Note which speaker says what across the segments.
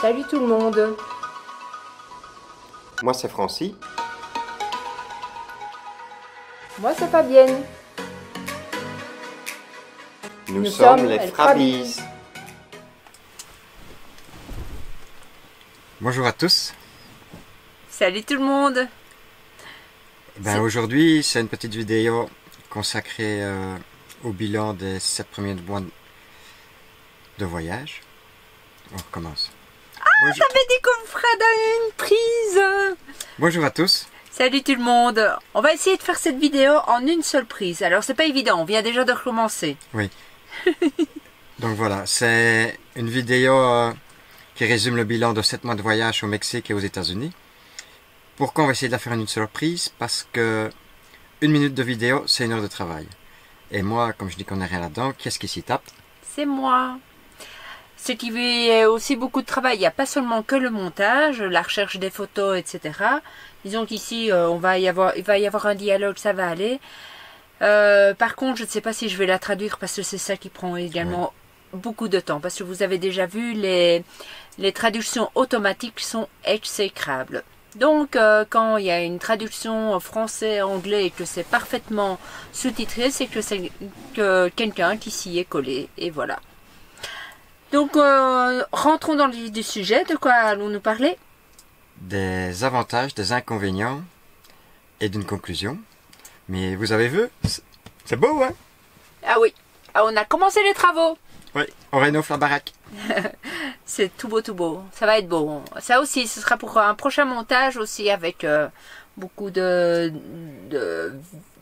Speaker 1: Salut tout le monde.
Speaker 2: Moi c'est Francis.
Speaker 1: Moi c'est Fabienne.
Speaker 2: Nous sommes les Frabies. Bonjour à tous.
Speaker 3: Salut tout le monde.
Speaker 2: Aujourd'hui c'est une petite vidéo consacrée au bilan des 7 premiers mois de voyage. On recommence.
Speaker 3: Bonjour. T'avais dit qu'on ferait une prise.
Speaker 2: Bonjour à tous.
Speaker 3: Salut tout le monde. On va essayer de faire cette vidéo en une seule prise. Alors c'est pas évident, on vient déjà de recommencer.
Speaker 2: Oui. Donc voilà, c'est une vidéo qui résume le bilan de 7 mois de voyage au Mexique et aux États-Unis. Pourquoi on va essayer de la faire en une seule prise? Parce que une minute de vidéo, c'est une heure de travail. Et moi, comme je dis qu'on n'a rien là-dedans, qui est-ce qui s'y tape?
Speaker 3: C'est moi. Ce qui est aussi beaucoup de travail. Il n'y a pas seulement que le montage, la recherche des photos, etc. Disons qu'ici, il va y avoir un dialogue, ça va aller. Par contre, je ne sais pas si je vais la traduire parce que c'est ça qui prend également beaucoup de temps. Parce que vous avez déjà vu, les traductions automatiques sont exécrables. Donc, quand il y a une traduction français-anglais et que c'est parfaitement sous-titré, c'est que c'est quelqu'un qui s'y est collé. Et voilà. Donc, rentrons dans le vif du sujet. De quoi allons-nous parler?
Speaker 2: Des avantages, des inconvénients et d'une conclusion. Mais vous avez vu, c'est beau, hein?
Speaker 3: Ah oui, on a commencé les travaux.
Speaker 2: Oui, on rénove la baraque.
Speaker 3: C'est tout beau, tout beau. Ça va être beau. Ça aussi, ce sera pour un prochain montage aussi avec beaucoup de...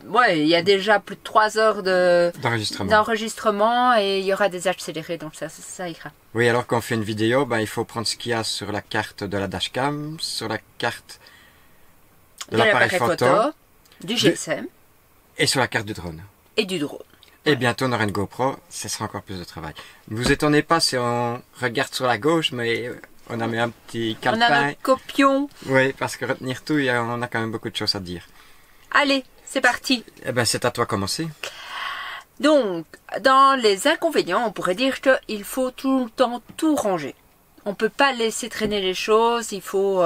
Speaker 3: Ouais, il y a déjà plus de 3 heures d'enregistrement et il y aura des accélérés, donc ça ira.
Speaker 2: Oui, alors quand on fait une vidéo, il faut prendre ce qu'il y a sur la carte de la dashcam, sur la carte de l'appareil photo,
Speaker 3: du GSM
Speaker 2: et sur la carte du drone.
Speaker 3: Et du drone.
Speaker 2: Et bientôt on aura une GoPro, ce sera encore plus de travail. Ne vous étonnez pas si on regarde sur la gauche, mais on a mis un petit calepin.
Speaker 3: On a un copion.
Speaker 2: Oui, parce que retenir tout, on a quand même beaucoup de choses à dire.
Speaker 3: Allez, c'est parti.
Speaker 2: Eh bien, c'est à toi de commencer.
Speaker 3: Donc, dans les inconvénients, on pourrait dire qu'il faut tout le temps tout ranger. On ne peut pas laisser traîner les choses, il faut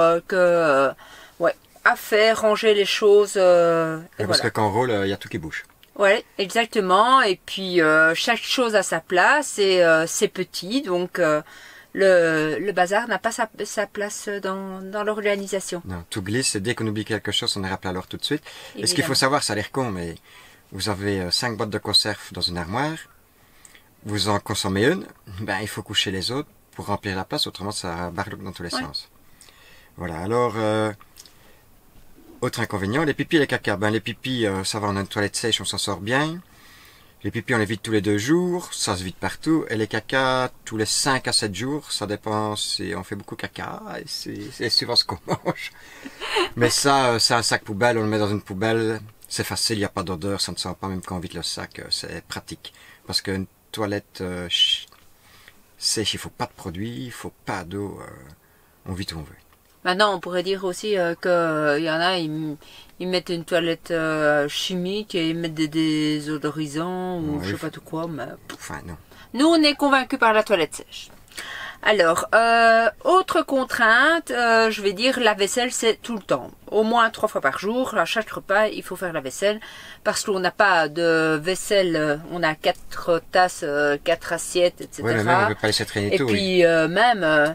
Speaker 3: ranger les choses.
Speaker 2: Parce que quand on roule, il y a tout qui bouge.
Speaker 3: Ouais, exactement. Et puis chaque chose a sa place et c'est petit, donc le bazar n'a pas sa place dans l'organisation.
Speaker 2: Non, tout glisse et dès qu'on oublie quelque chose, on est rappelé alors tout de suite. Évidemment. Et ce qu'il faut savoir, ça a l'air con, mais vous avez 5 boîtes de conserve dans une armoire, vous en consommez une, il faut coucher les autres pour remplir la place, autrement ça barloque dans tous les sens. Voilà, alors... autre inconvénient, les pipis et les caca. Les pipis, ça va, on a une toilette sèche, on s'en sort bien. Les pipis, on les vide tous les 2 jours, ça se vide partout. Et les caca, tous les 5 à 7 jours, ça dépend si on fait beaucoup caca, et c'est suivant ce qu'on mange. Mais ça, c'est un sac poubelle, on le met dans une poubelle, c'est facile, il n'y a pas d'odeur, ça ne sent pas même quand on vide le sac, c'est pratique. Parce qu'une toilette sèche, il ne faut pas de produits, il ne faut pas d'eau, on vit où on veut.
Speaker 3: Maintenant, on pourrait dire aussi qu'il y en a, ils mettent une toilette chimique et ils mettent des désodorisants ou je sais pas tout quoi. Mais...
Speaker 2: Enfin, non.
Speaker 3: Nous, on est convaincus par la toilette sèche. Alors, autre contrainte, je vais dire la vaisselle, c'est tout le temps. Au moins 3 fois par jour, à chaque repas, il faut faire la vaisselle. Parce qu'on n'a pas de vaisselle, on a 4 tasses, 4 assiettes, etc.
Speaker 2: Oui, mais même, on ne peut pas laisser traîner tout.
Speaker 3: Et puis, même,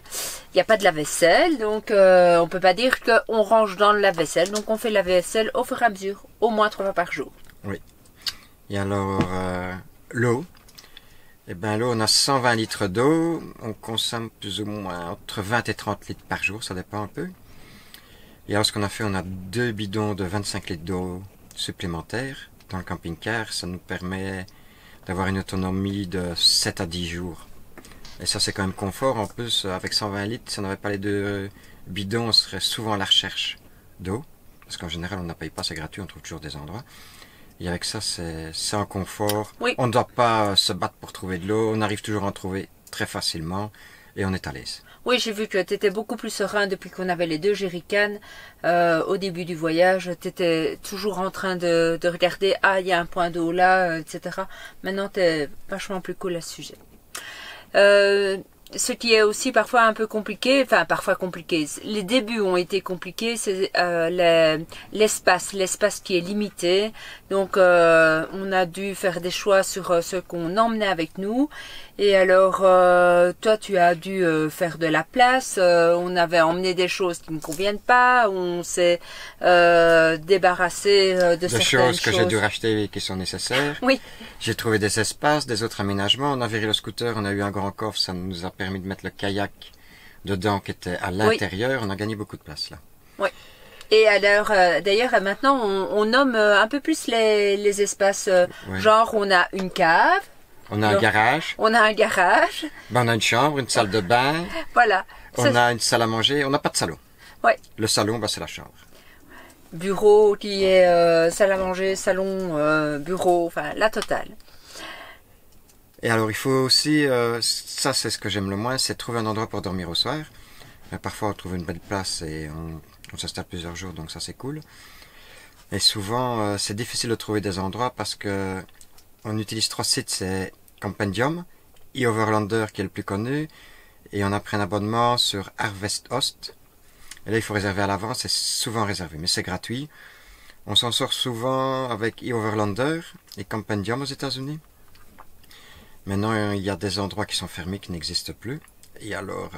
Speaker 3: il n'y a pas de lave-vaisselle. Donc, on ne peut pas dire qu'on range dans le lave-vaisselle. Donc, on fait la vaisselle au fur et à mesure, au moins 3 fois par jour.
Speaker 2: Oui. Et alors, l'eau. Eh bien, l'eau, on a 120 litres d'eau. On consomme plus ou moins entre 20 et 30 litres par jour, ça dépend un peu. Et alors, ce qu'on a fait, on a 2 bidons de 25 litres d'eau supplémentaires dans le camping-car. Ça nous permet d'avoir une autonomie de 7 à 10 jours. Et ça, c'est quand même confort. En plus, avec 120 litres, si on n'avait pas les 2 bidons, on serait souvent à la recherche d'eau. Parce qu'en général, on n'a pas, c'est gratuit, on trouve toujours des endroits. Et avec ça, c'est un confort.
Speaker 3: Oui.
Speaker 2: On ne doit pas se battre pour trouver de l'eau. On arrive toujours à en trouver très facilement. Et on est à l'aise.
Speaker 3: Oui, j'ai vu que tu étais beaucoup plus serein depuis qu'on avait les 2 jerrycans. Au début du voyage, tu étais toujours en train de regarder. Ah, il y a un point d'eau là, etc. Maintenant, tu es vachement plus cool à ce sujet. ce qui est aussi parfois un peu compliqué, enfin parfois compliqué, les débuts ont été compliqués, c'est l'espace qui est limité. Donc on a dû faire des choix sur ce qu'on emmenait avec nous. Et alors toi tu as dû faire de la place, on avait emmené des choses qui ne conviennent pas, on s'est débarrassé de certaines choses.
Speaker 2: Que j'ai dû racheter et qui sont nécessaires.
Speaker 3: Oui.
Speaker 2: J'ai trouvé des espaces, des autres aménagements. On a viré le scooter, on a eu un grand coffre, ça nous a permis de mettre le kayak dedans qui était à l'intérieur. Oui. On a gagné beaucoup de place là.
Speaker 3: Oui. Et alors, d'ailleurs, maintenant, on nomme un peu plus les espaces. Oui. Genre, on a une cave.
Speaker 2: On a un garage.
Speaker 3: On a un garage.
Speaker 2: Ben, on a une chambre, une salle de bain.
Speaker 3: Voilà.
Speaker 2: On a une salle à manger. On n'a pas de salon.
Speaker 3: Oui.
Speaker 2: Le salon, ben, c'est la chambre.
Speaker 3: Bureau qui est salle à manger, salon, bureau, enfin, la totale.
Speaker 2: Et alors, il faut aussi, ça c'est ce que j'aime le moins, c'est trouver un endroit pour dormir au soir. Mais parfois, on trouve une belle place et on s'installe plusieurs jours, donc ça c'est cool. Et souvent, c'est difficile de trouver des endroits parce que on utilise 3 sites, c'est Compendium, eOverlander qui est le plus connu, et on a pris un abonnement sur Harvest Host. Et là, il faut réserver à l'avance, c'est souvent réservé, mais c'est gratuit. On s'en sort souvent avec eOverlander et Compendium aux États-Unis. Maintenant, il y a des endroits qui sont fermés, qui n'existent plus. Et alors,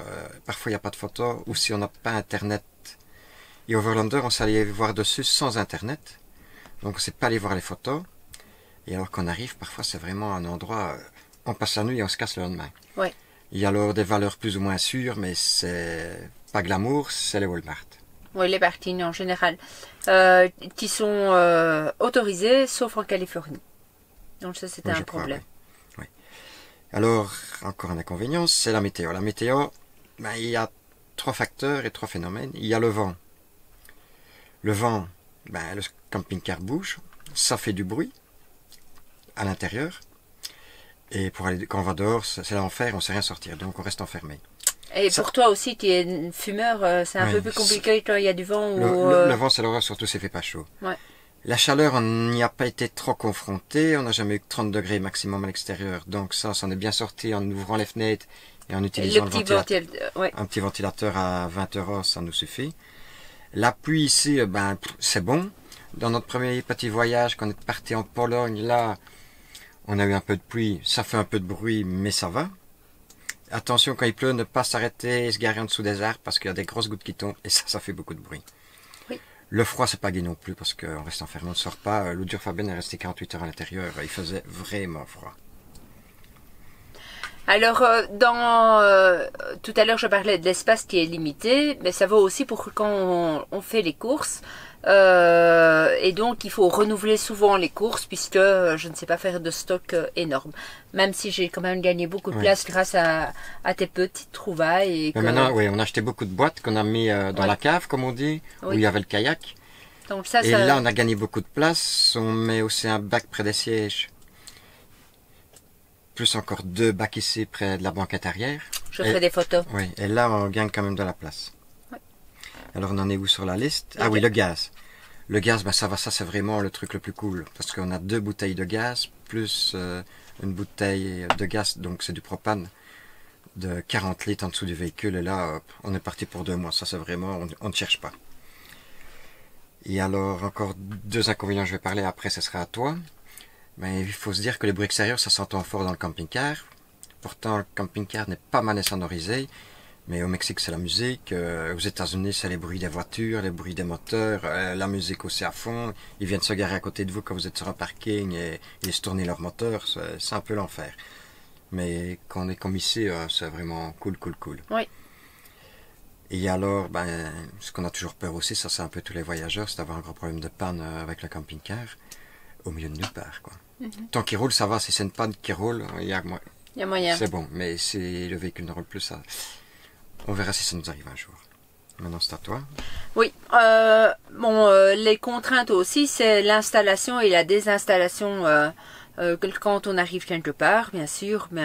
Speaker 2: parfois, il n'y a pas de photos, ou si on n'a pas Internet. eOverlander, on s'est allé voir dessus sans Internet. Donc, on ne sait pas aller voir les photos. Et alors qu'on arrive, parfois, c'est vraiment un endroit... on passe la nuit et on se casse le lendemain.
Speaker 3: Oui.
Speaker 2: Il y a alors des valeurs plus ou moins sûres, mais c'est pas glamour, c'est les Walmart.
Speaker 3: Oui, les parkings en général, qui sont autorisés, sauf en Californie. Donc ça, c'était un problème.
Speaker 2: Oui. Alors, encore un inconvénient, c'est la météo. La météo, ben, il y a 3 facteurs et 3 phénomènes. Il y a le vent. Le vent, ben, le camping-car bouge, ça fait du bruit à l'intérieur. Et quand on va dehors, c'est l'enfer, on ne sait rien sortir, donc on reste enfermé.
Speaker 3: Et pour toi aussi, qui es fumeur, c'est un peu plus compliqué quand il y a du vent.
Speaker 2: Le vent, c'est l'horreur, surtout s'il ne fait pas chaud.
Speaker 3: Ouais.
Speaker 2: La chaleur, on n'y a pas été trop confronté. On n'a jamais eu 30 degrés maximum à l'extérieur. Donc ça s'en est bien sorti en ouvrant les fenêtres et en utilisant un petit ventilateur à 20 €, ça nous suffit. La pluie ici, ben, c'est bon. Dans notre premier petit voyage, quand on est parti en Pologne, là, on a eu un peu de pluie. Ça fait un peu de bruit, mais ça va. Attention, quand il pleut, ne pas s'arrêter et se garer en dessous des arbres parce qu'il y a des grosses gouttes qui tombent et ça fait beaucoup de bruit.
Speaker 3: Oui.
Speaker 2: Le froid, c'est pas gai non plus parce qu'on reste enfermé, on ne sort pas. L'autre jour, Fabienne est resté 48 heures à l'intérieur. Il faisait vraiment froid.
Speaker 3: Alors, tout à l'heure, je parlais de l'espace qui est limité, mais ça vaut aussi pour quand on fait les courses. Et donc, il faut renouveler souvent les courses puisque je ne sais pas faire de stock énorme. Même si j'ai quand même gagné beaucoup de place grâce à tes petites trouvailles.
Speaker 2: Mais maintenant, oui, on a acheté beaucoup de boîtes qu'on a mis dans la cave, comme on dit, où il y avait le kayak.
Speaker 3: Donc,
Speaker 2: là, on a gagné beaucoup de place. On met aussi un bac près des sièges. Plus encore 2 bacs ici près de la banquette arrière.
Speaker 3: Je ferai des photos.
Speaker 2: Oui, et là, on gagne quand même de la place.
Speaker 3: Oui.
Speaker 2: Alors, on en est où sur la liste? Ah oui, le gaz. Le gaz, ben ça va, ça c'est vraiment le truc le plus cool. Parce qu'on a 2 bouteilles de gaz, plus une bouteille de gaz, donc c'est du propane, de 40 litres en dessous du véhicule. Et là, on est parti pour 2 mois. Ça c'est vraiment, on ne cherche pas. Et alors, encore 2 inconvénients, je vais parler après, ce sera à toi. Mais il faut se dire que les bruits extérieurs, ça s'entend fort dans le camping-car. Pourtant, le camping-car n'est pas mal sonorisé. Mais au Mexique, c'est la musique. Aux États-Unis, c'est les bruits des voitures, les bruits des moteurs, la musique aussi à fond. Ils viennent se garer à côté de vous quand vous êtes sur un parking et se tourner leur moteur. C'est un peu l'enfer. Mais quand on est comme ici, c'est vraiment cool.
Speaker 3: Oui.
Speaker 2: Et alors, ben, ce qu'on a toujours peur aussi, ça c'est un peu tous les voyageurs, c'est d'avoir un gros problème de panne avec le camping-car au milieu de nulle part, quoi. Tant qu'il roule, ça va. Si c'est une panne qui roule, il y a
Speaker 3: moyen.
Speaker 2: C'est bon. Mais si le véhicule ne roule plus, ça... On verra si ça nous arrive un jour. Maintenant, c'est à toi.
Speaker 3: Oui. Les contraintes aussi, c'est l'installation et la désinstallation quand on arrive quelque part, bien sûr. Mais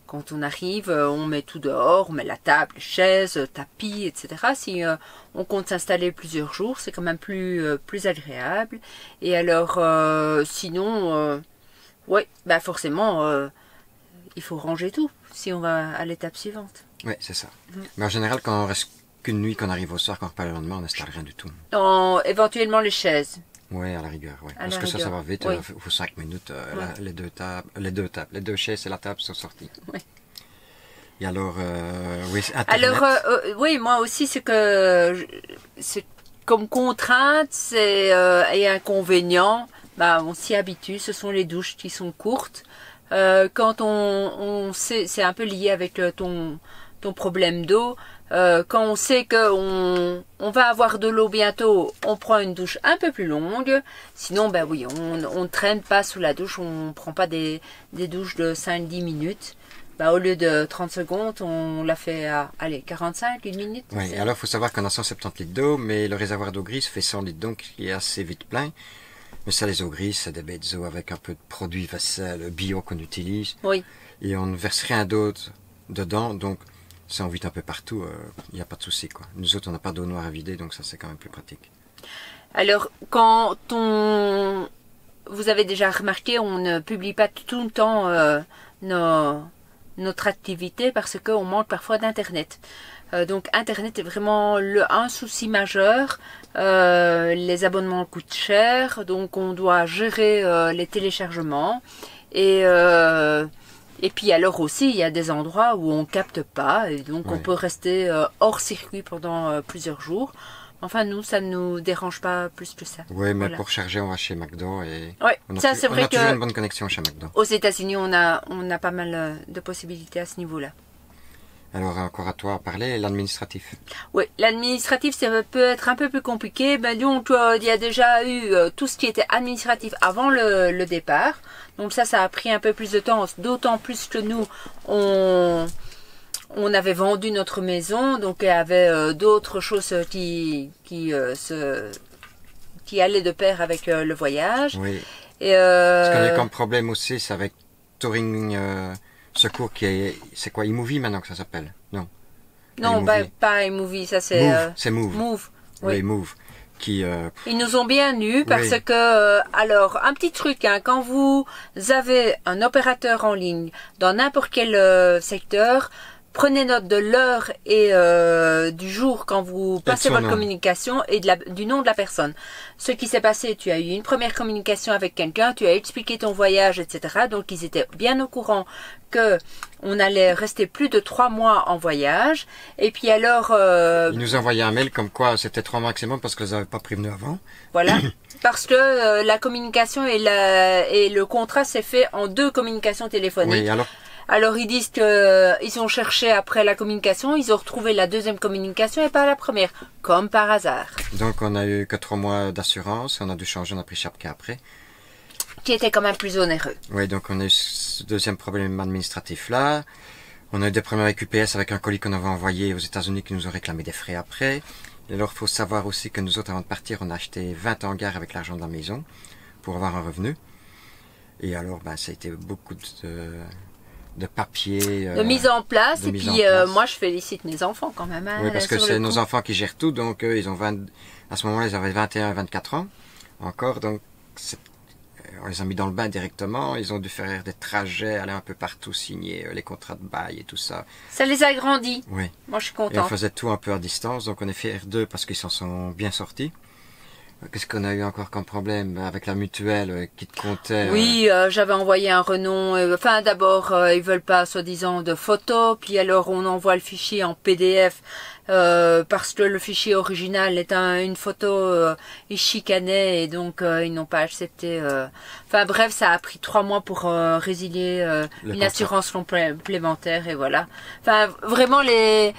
Speaker 3: quand on arrive, on met tout dehors, on met la table, les chaises, tapis, etc. Si on compte s'installer plusieurs jours, c'est quand même plus agréable. Et alors, sinon, oui, ben forcément... il faut ranger tout si on va à l'étape suivante.
Speaker 2: Oui, c'est ça. Mais en général, quand on reste qu'une nuit, qu'on arrive au soir, qu'on repart le lendemain, on n'installe rien du tout.
Speaker 3: Éventuellement les chaises.
Speaker 2: Oui, à la rigueur. Ouais.
Speaker 3: À
Speaker 2: Parce
Speaker 3: la
Speaker 2: que ça
Speaker 3: rigueur.
Speaker 2: va vite.
Speaker 3: Oui.
Speaker 2: Il faut 5 minutes. Les deux chaises et la table sont sorties.
Speaker 3: Oui.
Speaker 2: Et alors, oui, Internet.
Speaker 3: Alors, oui, moi aussi, c'est comme contrainte et inconvénient, bah, on s'y habitue. Ce sont les douches qui sont courtes. Quand on sait, c'est un peu lié avec ton problème d'eau. Quand on sait qu'on va avoir de l'eau bientôt, on prend une douche un peu plus longue. Sinon, ben oui, on ne traîne pas sous la douche, on ne prend pas des douches de 5-10 minutes. Ben, au lieu de 30 secondes, on l'a fait à 45, une minute.
Speaker 2: Oui, alors il faut savoir qu'on a 170 litres d'eau, mais le réservoir d'eau grise fait 100 litres, donc il est assez vite plein. Mais ça, les eaux grises, c'est des bêtes d'eau avec un peu de produits vaisselle bio qu'on utilise.
Speaker 3: Oui.
Speaker 2: Et on ne verse rien d'autre dedans, donc ça en vide un peu partout, il n'y a pas de souci, quoi. Nous autres, on n'a pas d'eau noire à vider, donc ça, c'est quand même plus pratique.
Speaker 3: Alors, vous avez déjà remarqué, on ne publie pas tout le temps notre activité parce qu'on manque parfois d'Internet. Donc, Internet est vraiment un souci majeur. Les abonnements coûtent cher, donc on doit gérer les téléchargements. Et puis alors aussi, il y a des endroits où on capte pas et donc on peut rester hors circuit pendant plusieurs jours. Enfin, nous, ça ne nous dérange pas plus que ça.
Speaker 2: Oui, mais pour charger, on va chez McDo et on a
Speaker 3: toujours
Speaker 2: une bonne connexion chez McDo.
Speaker 3: Aux États-Unis, on a pas mal de possibilités à ce niveau-là.
Speaker 2: Alors, encore à toi à parler, l'administratif.
Speaker 3: Oui, l'administratif, ça peut être un peu plus compliqué. Ben, donc, il y a déjà eu tout ce qui était administratif avant le départ. Donc ça a pris un peu plus de temps, d'autant plus que nous, on avait vendu notre maison, donc il y avait d'autres choses qui allaient de pair avec le voyage.
Speaker 2: Oui.
Speaker 3: Et
Speaker 2: Ce qu'on a eu comme problème aussi, c'est avec Touring Secours, c'est quoi, iMovie maintenant que ça s'appelle? Non.
Speaker 3: Non, pas iMovie, ça c'est...
Speaker 2: Move, c'est Move.
Speaker 3: Move,
Speaker 2: oui, Move.
Speaker 3: Ils nous ont bien eu parce que, alors, un petit truc, hein, quand vous avez un opérateur en ligne dans n'importe quel secteur, prenez note de l'heure et du jour quand vous passez votre communication et du nom de la personne. Ce qui s'est passé, tu as eu une première communication avec quelqu'un, tu as expliqué ton voyage, etc. Donc, ils étaient bien au courant que on allait rester plus de 3 mois en voyage. Et puis alors...
Speaker 2: Ils nous envoyaient un mail comme quoi c'était 3 mois maximum parce qu'ils ne les avaient pas prévenus avant.
Speaker 3: Voilà. Parce que la communication et le contrat s'est fait en 2 communications téléphoniques.
Speaker 2: Oui,
Speaker 3: alors ils disent qu'ils ont cherché après la communication, ils ont retrouvé la deuxième communication et pas la première, comme par hasard.
Speaker 2: Donc on a eu que 3 mois d'assurance, on a dû changer, on a pris Chapka après.
Speaker 3: Qui était quand même plus onéreux.
Speaker 2: Oui, donc on a eu ce deuxième problème administratif là. On a eu des problèmes avec UPS avec un colis qu'on avait envoyé aux États-Unis qui nous ont réclamé des frais après. Et alors il faut savoir aussi que nous autres avant de partir, on a acheté 20 hangars avec l'argent de la maison pour avoir un revenu. Et alors ça a été beaucoup de papier.
Speaker 3: De mise en place. Et puis moi je félicite mes enfants quand même. Hein,
Speaker 2: oui, parce que c'est nos enfants qui gèrent tout. Donc ils ont à ce moment-là ils avaient 21 et 24 ans encore. Donc on les a mis dans le bain directement. Ils ont dû faire des trajets, aller un peu partout, signer les contrats de bail et tout ça.
Speaker 3: Ça les a grandis.
Speaker 2: Oui.
Speaker 3: Moi je suis contente.
Speaker 2: Et on faisait tout un peu à distance. Donc on est fiers d'eux parce qu'ils s'en sont bien sortis. Qu'est-ce qu'on a eu encore comme problème avec la mutuelle qui te comptait?
Speaker 3: Oui, j'avais envoyé un renom. Enfin, d'abord, ils veulent pas, soi-disant, de photos. Puis alors, on envoie le fichier en PDF parce que le fichier original est une photo. Ils chicanaient et donc ils n'ont pas accepté. Enfin bref, ça a pris 3 mois pour résilier une assurance complémentaire et voilà. Enfin, vraiment les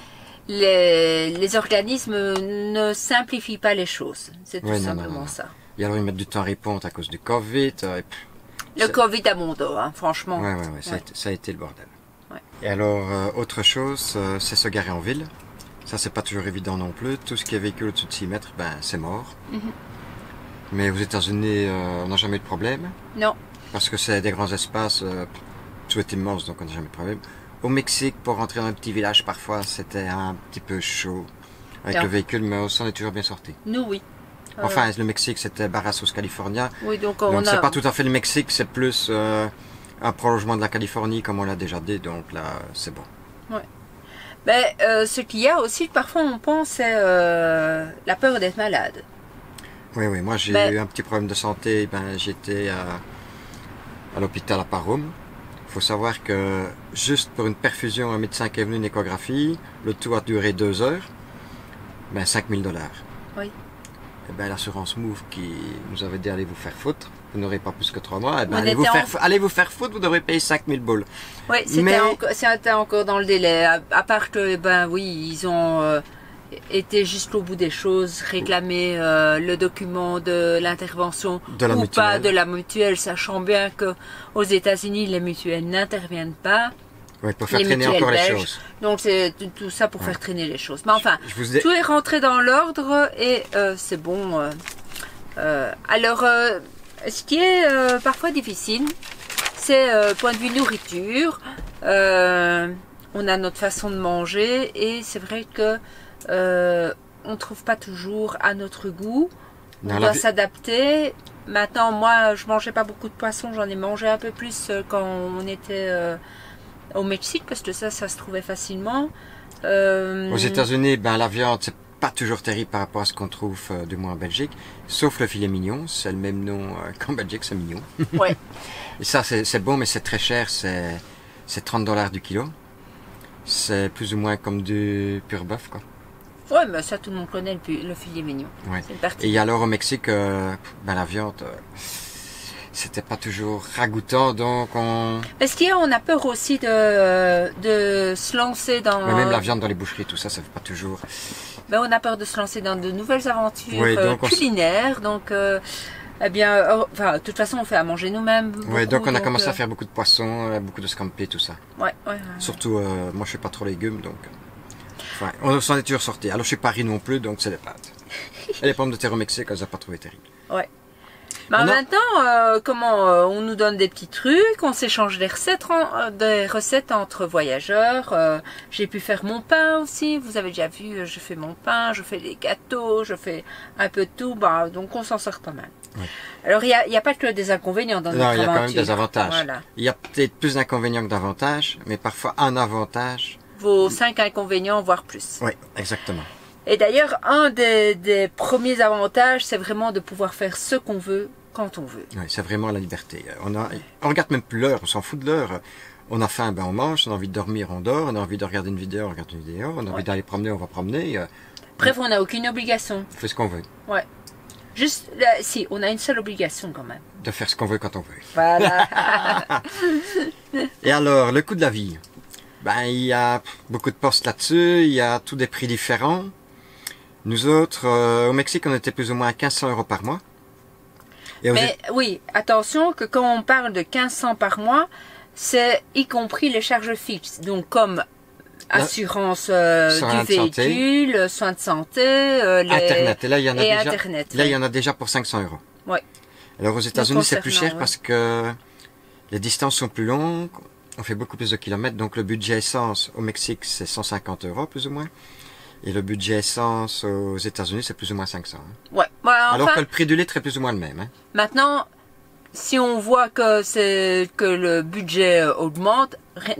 Speaker 3: organismes ne simplifient pas les choses. C'est tout simplement ça.
Speaker 2: Et alors ils mettent du temps à répondre à cause du Covid.
Speaker 3: Le Covid à mon dos, hein, franchement.
Speaker 2: Oui, ça a été le bordel. Ouais. Et alors, autre chose, c'est se garer en ville. Ça, c'est pas toujours évident non plus. Tout ce qui est véhicule au-dessus de 6 mètres, c'est mort. Mais aux États-Unis, on n'a jamais eu de problème.
Speaker 3: Non.
Speaker 2: Parce que c'est des grands espaces, tout est immense, donc on n'a jamais eu de problème. Au Mexique, pour rentrer dans un petit village, parfois, c'était un petit peu chaud avec le véhicule, mais on s'en est toujours bien sorti.
Speaker 3: Nous, oui.
Speaker 2: Enfin, le Mexique, c'était Barrasos, California.
Speaker 3: Oui, donc
Speaker 2: c'est pas tout à fait le Mexique, c'est plus un prolongement de la Californie comme on l'a déjà dit, donc là c'est bon.
Speaker 3: Ouais. Ben, ce qu'il y a aussi, parfois on pense, c'est la peur d'être malade.
Speaker 2: Oui, oui, moi j'ai eu un petit problème de santé, j'étais à l'hôpital à Parome. Il faut savoir que juste pour une perfusion, un médecin qui est venu, une échographie, le tout a duré 2 heures, 5 000 $.
Speaker 3: Oui.
Speaker 2: Et l'assurance Move qui nous avait dit allez vous faire foutre, vous n'aurez pas plus que 3 mois, allez vous faire foutre, vous devrez payer 5 000 $.
Speaker 3: Oui, c'était encore dans le délai, à part que, oui, ils ont été jusqu'au bout des choses, réclamer le document de l'intervention ou pas de la mutuelle, sachant bien que aux États-Unis les mutuelles n'interviennent pas.
Speaker 2: Oui, pour faire traîner encore les choses.
Speaker 3: Donc c'est tout ça pour faire traîner les choses. Mais enfin, tout est rentré dans l'ordre et c'est bon. Alors, ce qui est parfois difficile, c'est point de vue nourriture. On a notre façon de manger et c'est vrai que on ne trouve pas toujours à notre goût. On doit s'adapter. Maintenant, moi, je mangeais pas beaucoup de poisson. J'en ai mangé un peu plus quand on était au Mexique parce que ça se trouvait facilement.
Speaker 2: Aux États-Unis, la viande, c'est pas toujours terrible par rapport à ce qu'on trouve du moins en Belgique. Sauf le filet mignon. C'est le même nom qu'en Belgique, c'est mignon.
Speaker 3: Ouais.
Speaker 2: Et ça, c'est bon, mais c'est très cher. C'est 30 $ du kilo. C'est plus ou moins comme du pur bœuf, quoi.
Speaker 3: Ouais, mais ça, tout le monde connaît le filet mignon.
Speaker 2: Ouais.
Speaker 3: C'est une partie.
Speaker 2: Et alors au Mexique, la viande, c'était pas toujours ragoûtant, donc on...
Speaker 3: Est-ce qu'on a peur aussi de se lancer dans...
Speaker 2: Mais même la viande dans les boucheries, tout ça, ça fait pas toujours...
Speaker 3: on a peur de se lancer dans de nouvelles aventures culinaires, donc... de toute façon, on fait à manger nous-mêmes.
Speaker 2: Oui, donc on a commencé à faire beaucoup de poissons, beaucoup de scampi, tout ça.
Speaker 3: Ouais.
Speaker 2: Surtout, moi je fais pas trop légumes, donc... on s'en est toujours sorti. Alors je suis pas riz non plus, donc c'est des pâtes. Et les pommes de terre au Mexique, elles n'ont pas trouvé terrible.
Speaker 3: Ouais. Maintenant, on nous donne des petits trucs, on s'échange des recettes entre voyageurs. J'ai pu faire mon pain aussi. Vous avez déjà vu, je fais mon pain, je fais des gâteaux, je fais un peu de tout. Donc on s'en sort pas mal. Oui. Alors il n'y a pas que des inconvénients dans notre aventure.
Speaker 2: Non, il y a quand même des avantages.
Speaker 3: Voilà.
Speaker 2: Il y a peut-être plus d'inconvénients que d'avantages, mais parfois un avantage
Speaker 3: vaut 5 inconvénients, voire plus.
Speaker 2: Oui, exactement.
Speaker 3: Et d'ailleurs, un des premiers avantages, c'est vraiment de pouvoir faire ce qu'on veut, quand on veut.
Speaker 2: Oui, c'est vraiment la liberté. On regarde même plus l'heure, on s'en fout de l'heure. On a faim, on mange. On a envie de dormir, on dort. On a envie de regarder une vidéo, on regarde une vidéo. On a envie d'aller promener, on va promener.
Speaker 3: Bref, on n'a aucune obligation.
Speaker 2: On fait ce qu'on veut.
Speaker 3: Ouais. Juste, si, on a une seule obligation quand même.
Speaker 2: De faire ce qu'on veut quand on veut.
Speaker 3: Voilà.
Speaker 2: Et alors, le coût de la vie. Il y a beaucoup de postes là-dessus. Il y a tous des prix différents. Nous autres, au Mexique, on était plus ou moins à 1500 € par mois.
Speaker 3: Mais oui, attention que quand on parle de 1500 par mois, c'est y compris les charges fixes. Donc comme assurance du véhicule, soins de santé,
Speaker 2: Internet. Et là, il y en a déjà.
Speaker 3: Internet,
Speaker 2: là, il y en a déjà pour 500 €.
Speaker 3: Ouais.
Speaker 2: Alors aux États-Unis, c'est plus cher parce que les distances sont plus longues. On fait beaucoup plus de kilomètres. Donc le budget essence au Mexique, c'est 150 € plus ou moins. Et le budget essence aux États-Unis, c'est plus ou moins 500.
Speaker 3: Ouais.
Speaker 2: Alors que le prix du litre est plus ou moins le même.
Speaker 3: Maintenant, si on voit que le budget augmente,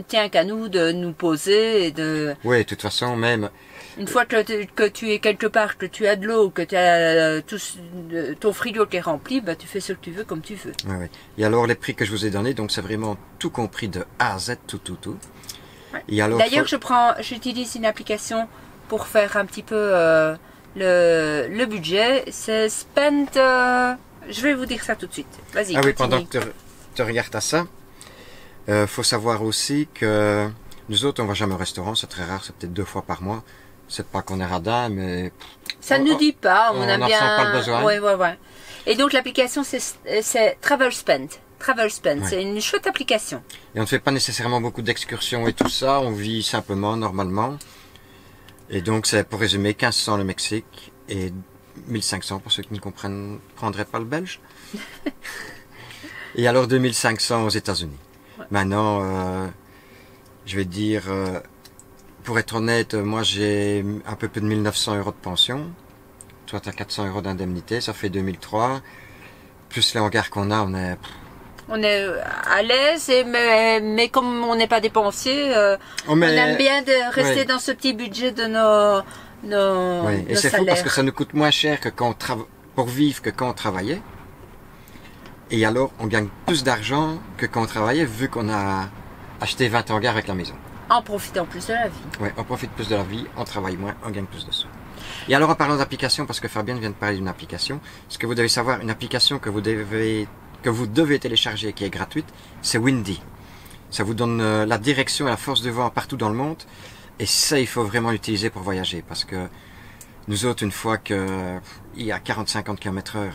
Speaker 3: tient qu'à nous de nous poser et de...
Speaker 2: Oui, de toute façon, même...
Speaker 3: Une fois que tu es quelque part, que tu as de l'eau, que tu as ton frigo qui est rempli, tu fais ce que tu veux comme tu veux.
Speaker 2: Oui. Et alors les prix que je vous ai donnés, donc c'est vraiment tout compris de A à Z, tout.
Speaker 3: Ouais.
Speaker 2: D'ailleurs,
Speaker 3: j'utilise une application pour faire un petit peu le budget. C'est Spend... je vais vous dire ça tout de suite. Vas-y,
Speaker 2: oui, pendant que tu regardes à ça, faut savoir aussi que nous autres, on va jamais au restaurant, c'est très rare, c'est peut-être 2 fois par mois. C'est pas qu'on est radin, mais...
Speaker 3: Ça ne nous dit pas, on a bien...
Speaker 2: On n'en sent pas le besoin.
Speaker 3: Ouais. Et donc l'application, c'est Travel Spend. Ouais. C'est une chouette application.
Speaker 2: Et on ne fait pas nécessairement beaucoup d'excursions et tout ça, on vit simplement, normalement. Et donc, c'est pour résumer, 1500 le Mexique et 1500 pour ceux qui ne comprendraient pas le belge. Et alors 2500 aux États-Unis. Ouais. Maintenant, je vais dire, pour être honnête, moi j'ai un peu plus de 1900 € de pension. Toi, tu as 400 € d'indemnité, ça fait 2003. Plus les hangars qu'on a, on est
Speaker 3: On est à l'aise, mais comme on n'est pas dépensier, on aime bien de rester dans ce petit budget de nos
Speaker 2: oui. Et c'est fou parce que ça nous coûte moins cher que quand pour vivre que quand on travaillait. Et alors, on gagne plus d'argent que quand on travaillait, vu qu'on a acheté 20 hangars avec la maison.
Speaker 3: En profitant plus de la vie.
Speaker 2: Oui, on profite plus de la vie, on travaille moins, on gagne plus de sous. Et alors, en parlant d'application, parce que Fabienne vient de parler d'une application, ce que vous devez savoir, une application que vous devez télécharger, qui est gratuite, c'est Windy. Ça vous donne la direction et la force de vent partout dans le monde. Et ça, il faut vraiment l'utiliser pour voyager. Parce que nous autres, une fois qu'il y a 40-50 km/h,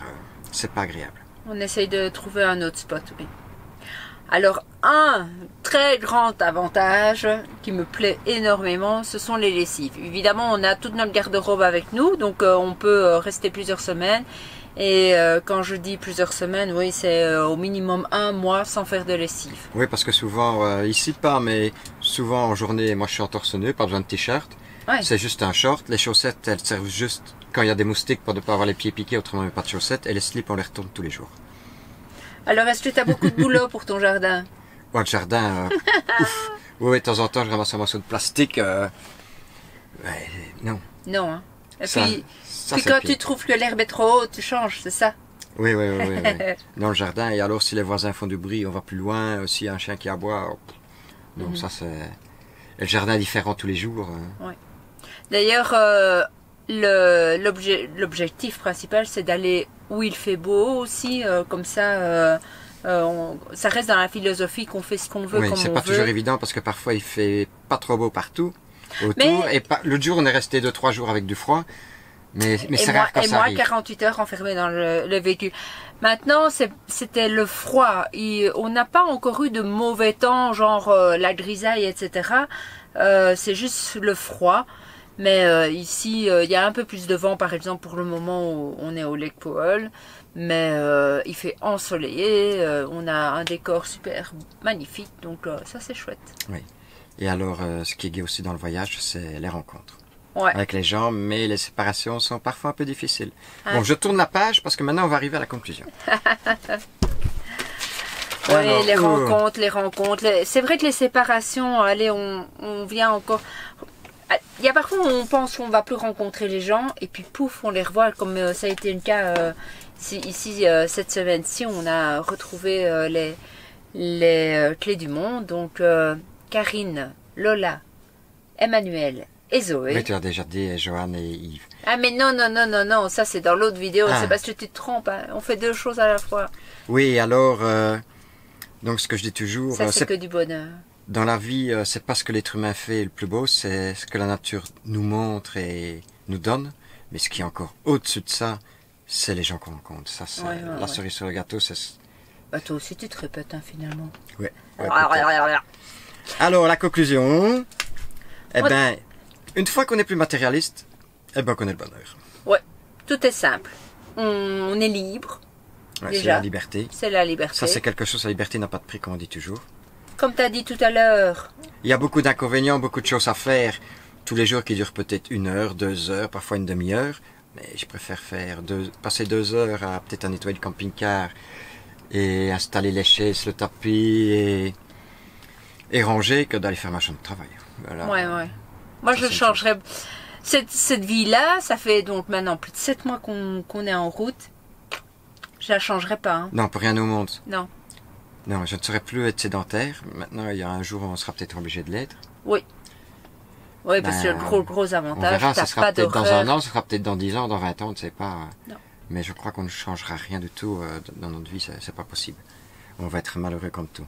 Speaker 2: c'est pas agréable.
Speaker 3: On essaye de trouver un autre spot, oui. Alors, un très grand avantage qui me plaît énormément, ce sont les lessives. Évidemment, on a toute notre garde-robe avec nous, donc on peut rester plusieurs semaines. Et quand je dis plusieurs semaines, oui, c'est au minimum 1 mois sans faire de lessive.
Speaker 2: Oui, parce que souvent, ici pas, mais souvent en journée, moi je suis en torse nu, pas besoin de t-shirt. Ouais. C'est juste un short. Les chaussettes, elles servent juste quand il y a des moustiques pour ne pas avoir les pieds piqués, autrement pas de chaussettes. Et les slips, on les retourne tous les jours. Alors,
Speaker 3: est-ce que tu as beaucoup de boulot pour ton jardin?
Speaker 2: Ouais, le jardin, ouf. Oui, de temps en temps, je ramasse un morceau de plastique. Non.
Speaker 3: Non, hein. Et puis quand tu trouves que l'herbe est trop haute, tu changes, c'est ça?
Speaker 2: Oui. Dans le jardin. Et alors, si les voisins font du bruit, on va plus loin. S'il y a un chien qui aboie, non, ça c'est... Et le jardin est différent tous les jours.
Speaker 3: Oui. D'ailleurs, l'objectif principal, c'est d'aller où il fait beau aussi, comme ça... ça reste dans la philosophie qu'on fait ce qu'on veut, comme on veut. Oui,
Speaker 2: c'est pas toujours évident parce que parfois il fait pas trop beau partout autour. Et l'autre jour, on est resté 2-3 jours avec du froid. Mais c'est rare quand ça arrive.
Speaker 3: Et moi, 48 heures enfermé dans le véhicule. Maintenant, c'était le froid. On n'a pas encore eu de mauvais temps, genre la grisaille, etc. C'est juste le froid. Mais ici, il y a un peu plus de vent, par exemple, pour le moment où on est au Lake Powell. Mais il fait ensoleillé. On a un décor super magnifique. Donc ça, c'est chouette.
Speaker 2: Oui. Et alors, ce qui est gai aussi dans le voyage, c'est les rencontres.
Speaker 3: Ouais.
Speaker 2: Avec les gens, mais les séparations sont parfois un peu difficiles. Bon, je tourne la page parce que maintenant on va arriver à la conclusion.
Speaker 3: Oui, les rencontres. C'est vrai que les séparations, allez, on vient encore... Il y a parfois où on pense qu'on va plus rencontrer les gens et puis pouf, on les revoit comme ça a été le cas ici cette semaine-ci. On a retrouvé les clés du monde. Donc Karine, Lola, Emmanuel et Zoé.
Speaker 2: Mais tu as déjà dit Joanne et Yves.
Speaker 3: Ah mais non, ça c'est dans l'autre vidéo, c'est parce que tu te trompes, hein. On fait 2 choses à la fois.
Speaker 2: Oui, alors, donc ce que je dis toujours...
Speaker 3: Ça c'est que du bonheur.
Speaker 2: Dans la vie, c'est pas ce que l'être humain fait le plus beau, c'est ce que la nature nous montre et nous donne. Mais ce qui est encore au-dessus de ça, c'est les gens qu'on rencontre. Ça, c'est la cerise sur le gâteau.
Speaker 3: Bah toi aussi tu te répètes, hein, finalement.
Speaker 2: Oui. Alors, la conclusion... Eh ben... Une fois qu'on est plus matérialiste, eh ben on connaît le bonheur.
Speaker 3: Ouais, tout est simple. On est libre.
Speaker 2: Ouais, c'est la liberté.
Speaker 3: C'est la liberté.
Speaker 2: Ça, c'est quelque chose, la liberté n'a pas de prix, comme on dit toujours.
Speaker 3: Comme tu as dit tout à l'heure.
Speaker 2: Il y a beaucoup d'inconvénients, beaucoup de choses à faire. Tous les jours qui durent peut-être 1 heure, 2 heures, parfois une demi-heure. Mais je préfère passer 2 heures à peut-être à nettoyer le camping-car et installer les chaises, le tapis et ranger que d'aller faire ma chambre de travail. Voilà.
Speaker 3: Ouais. Moi, je changerais. Cette vie-là, ça fait donc maintenant plus de 7 mois qu'on est en route. Je la changerais pas. Hein.
Speaker 2: Non, pour rien au monde.
Speaker 3: Non.
Speaker 2: Non, je ne saurais plus être sédentaire. Maintenant, il y a un jour où on sera peut-être obligé de l'être.
Speaker 3: Oui. Oui, parce que le gros avantage,
Speaker 2: on verra, ça sera peut-être dans 1 an, ça sera peut-être dans 10 ans, dans 20 ans, on ne sait pas.
Speaker 3: Non.
Speaker 2: Mais je crois qu'on ne changera rien du tout dans notre vie, c'est pas possible. On va être malheureux comme tout.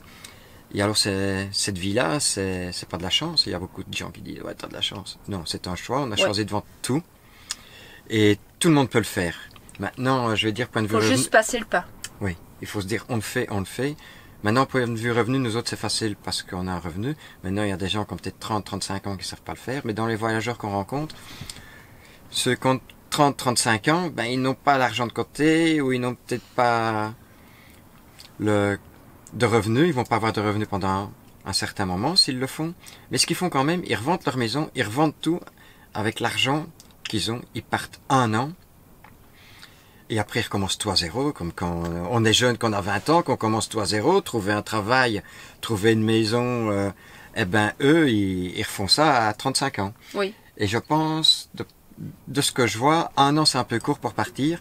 Speaker 2: Et alors, cette vie-là, c'est pas de la chance. Il y a beaucoup de gens qui disent, ouais, t'as de la chance. Non, c'est un choix. On a choisi devant tout. Et tout le monde peut le faire. Maintenant, je vais dire, point de vue
Speaker 3: revenu... Il faut juste passer le pas.
Speaker 2: Oui, il faut se dire, on le fait. Maintenant, point de vue revenu, nous autres, c'est facile parce qu'on a un revenu. Maintenant, il y a des gens qui ont peut-être 30, 35 ans qui ne savent pas le faire. Mais dans les voyageurs qu'on rencontre, ceux qui ont 30, 35 ans, ben, ils n'ont pas l'argent de côté ou ils n'ont peut-être pas de revenus, ils vont pas avoir de revenus pendant un certain moment s'ils le font. Mais ce qu'ils font quand même, ils revendent leur maison, ils revendent tout avec l'argent qu'ils ont. Ils partent 1 an Et après, ils recommencent tout à zéro, comme quand on est jeune, qu'on a 20 ans, qu'on commence tout à zéro, trouver un travail, trouver une maison, eh ben eux, ils refont ça à 35 ans.
Speaker 3: Oui.
Speaker 2: Et je pense, de ce que je vois, 1 an c'est un peu court pour partir,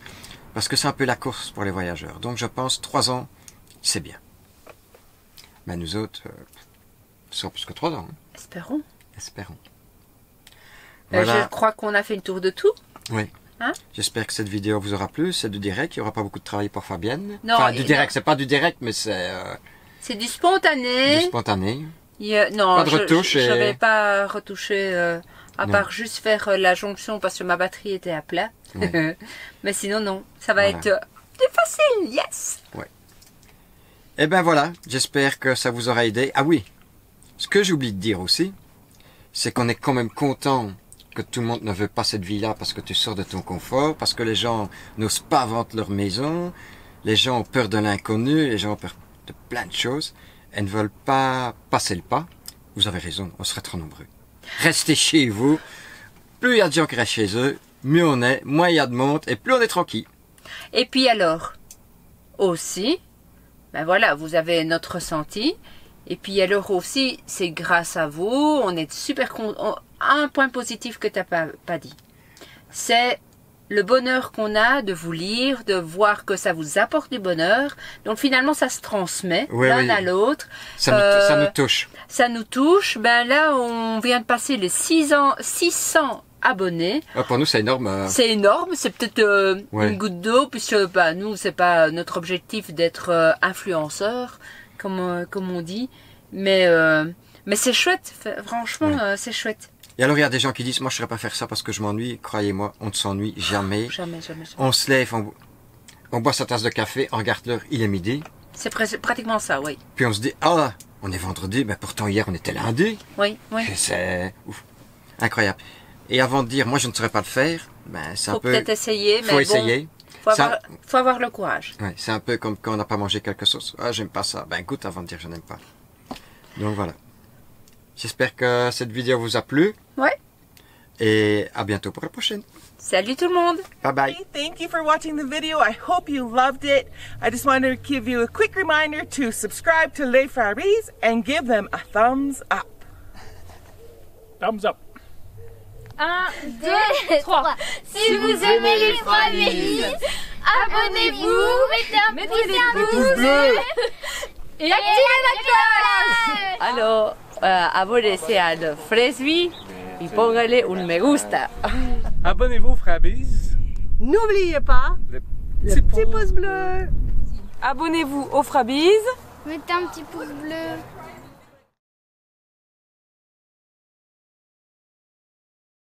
Speaker 2: parce que c'est un peu la course pour les voyageurs. Donc je pense 3 ans, c'est bien. Mais nous autres, c'est plus que 3 ans. Hein.
Speaker 3: Espérons.
Speaker 2: Espérons.
Speaker 3: Je crois qu'on a fait le tour de tout.
Speaker 2: Oui.
Speaker 3: Hein?
Speaker 2: J'espère que cette vidéo vous aura plu. C'est du direct. Il n'y aura pas beaucoup de travail pour Fabienne.
Speaker 3: Non,
Speaker 2: enfin, du direct. C'est pas du direct, mais c'est...
Speaker 3: c'est du spontané.
Speaker 2: Du spontané.
Speaker 3: Non,
Speaker 2: pas de retouche.
Speaker 3: Je vais pas retoucher, à part juste faire la jonction parce que ma batterie était à plat. Oui. Mais sinon, non. Ça va être plus facile. Yes!
Speaker 2: Ouais. Et ben voilà. J'espère que ça vous aura aidé. Ah oui. Ce que j'oublie de dire aussi, c'est qu'on est quand même content que tout le monde ne veut pas cette vie-là parce que tu sors de ton confort, parce que les gens n'osent pas vendre leur maison, les gens ont peur de l'inconnu, les gens ont peur de plein de choses, et ne veulent pas passer le pas. Vous avez raison, on serait trop nombreux. Restez chez vous, plus il y a de gens qui restent chez eux, mieux on est, moins il y a de monde, et plus on est tranquille.
Speaker 3: Et puis alors, aussi, ben voilà, vous avez notre ressenti, et puis alors aussi, c'est grâce à vous, on est super contents. Un point positif que tu n'as pas dit, c'est le bonheur qu'on a de vous lire, de voir que ça vous apporte du bonheur. Donc finalement, ça se transmet l'un à l'autre.
Speaker 2: Ça nous touche.
Speaker 3: Ça nous touche. Ben là, on vient de passer les 600 abonnés.
Speaker 2: Pour nous, c'est énorme.
Speaker 3: C'est énorme. C'est peut-être une goutte d'eau, puisque nous, c'est pas notre objectif d'être influenceur, comme on dit. Mais c'est chouette. Franchement, c'est chouette.
Speaker 2: Et alors, il y a des gens qui disent, moi, je ne saurais pas faire ça parce que je m'ennuie. Croyez-moi, on ne s'ennuie jamais.
Speaker 3: Jamais.
Speaker 2: On se lève, on boit sa tasse de café, on regarde l'heure, il est midi.
Speaker 3: C'est pratiquement ça, oui.
Speaker 2: Puis on se dit, ah, on est vendredi, mais pourtant hier, on était lundi.
Speaker 3: Oui.
Speaker 2: C'est incroyable. Et avant de dire, moi, je ne saurais pas le faire, c'est un peu...
Speaker 3: Faut peut-être essayer, mais
Speaker 2: faut essayer.
Speaker 3: Faut avoir le courage.
Speaker 2: Ouais, c'est un peu comme quand on n'a pas mangé quelque chose. Ah, j'aime pas ça. Goûte avant de dire je n'aime pas. Donc voilà. J'espère que cette vidéo vous a plu.
Speaker 3: Ouais.
Speaker 2: Et à bientôt pour la prochaine.
Speaker 3: Salut tout le monde.
Speaker 2: Bye bye.
Speaker 4: Hey, thank you for watching the video. I hope you loved it. I just wanted to give you a quick reminder to subscribe to Les Frères and give them a thumbs up.
Speaker 5: Thumbs up.
Speaker 6: 1, 2, 3. Si vous aimez les Frères, abonnez-vous, mettez des pouces bleus et activez la cloche.
Speaker 7: Alors, abonnez-vous à los Fresby y póngale un me gusta.
Speaker 5: Abonnez-vous aux Frabis.
Speaker 4: N'oubliez pas
Speaker 5: Le
Speaker 4: le petit pouce bleu.
Speaker 8: Abonnez-vous aux Frabis.
Speaker 6: Mettez un petit pouce bleu.